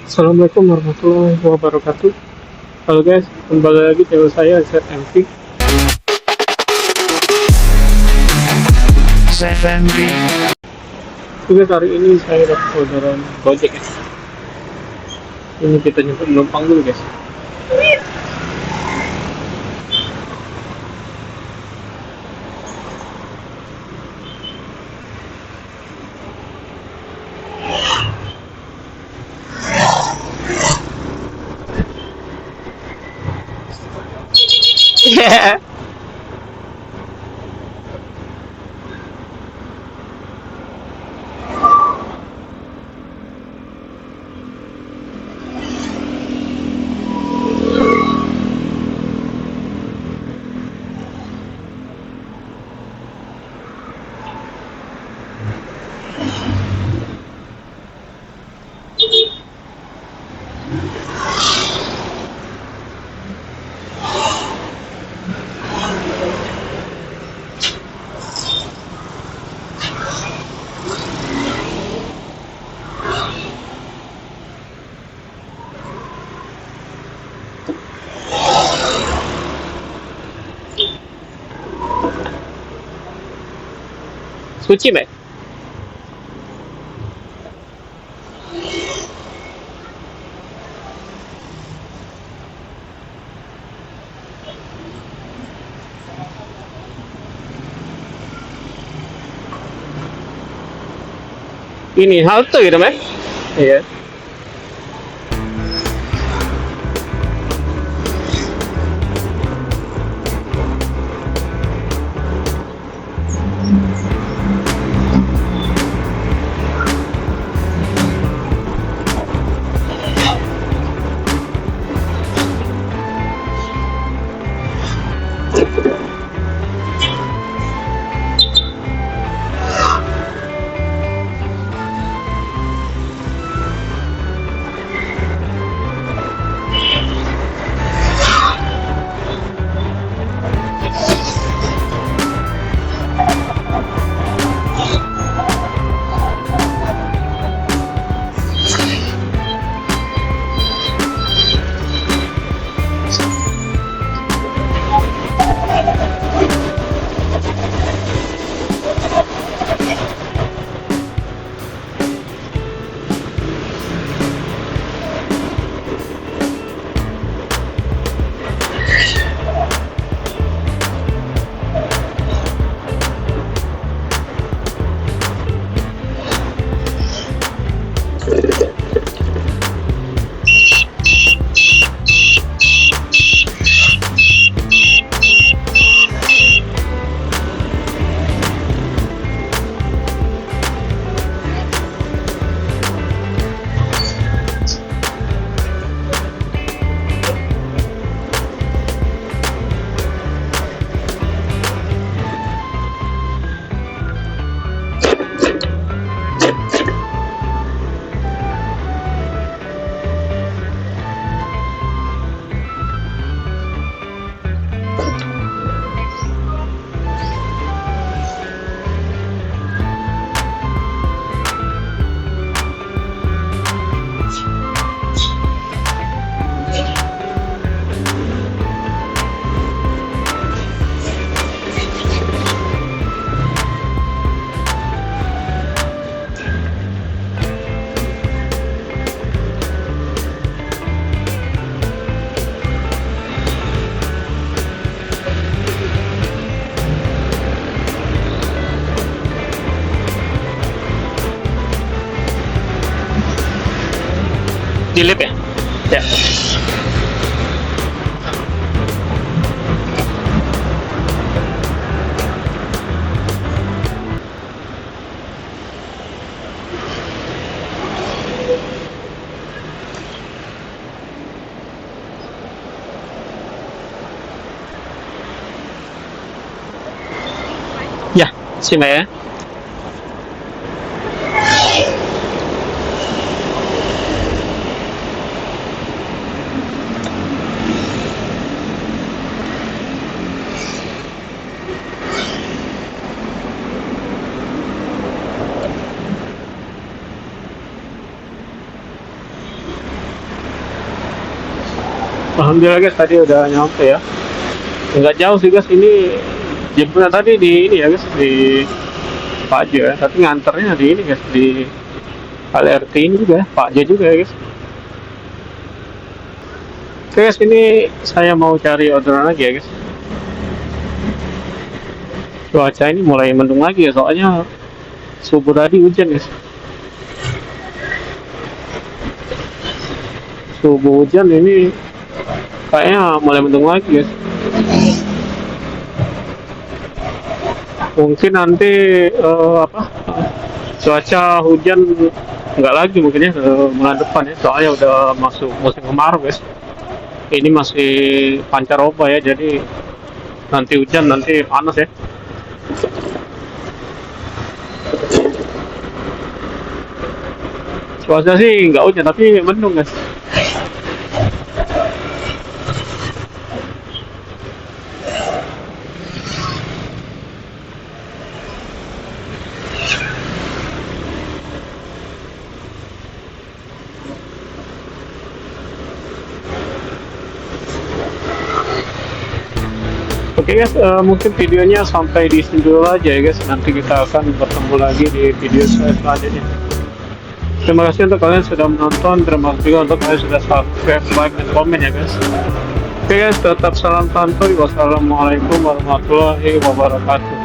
Assalamualaikum warahmatullahi wabarakatuh. Halo guys, kembali lagi channel saya ZMV. ZMV. Juga hari ini saya dapat orderan Gojek guys. Ini kita jemput penumpang dulu guys. Suci Mek. Ini halte gitu Mek. Iya. Di lift ya? Ya. Ya, sini ya. Alhamdulillah guys, tadi udah nyampe ya. Nggak jauh sih guys, ini jemputnya tadi di ini ya guys, di Pak Jo ya. Tapi nganternya di ini guys, di LRT ini juga ya, Pak Jo juga ya guys. Oke guys, ini saya mau cari orderan lagi ya guys. Cuaca ini mulai mendung lagi ya, soalnya subuh tadi hujan guys. Subuh hujan ini kayaknya mulai mendung lagi guys. Mungkin nanti cuaca hujan nggak lagi mungkin ya bulan depan ya, soalnya udah masuk musim kemarau guys. Ini masih pancaroba ya, jadi nanti hujan nanti panas ya. Cuaca sih nggak hujan tapi mendung guys. Oke guys, mungkin videonya sampai di sini dulu aja ya guys. Nanti kita akan bertemu lagi di video saya selanjutnya. Terima kasih untuk kalian sudah menonton. Terima kasih juga untuk kalian sudah subscribe, like, dan komen ya guys. Oke guys, tetap salam santuy. Wassalamualaikum warahmatullahi wabarakatuh.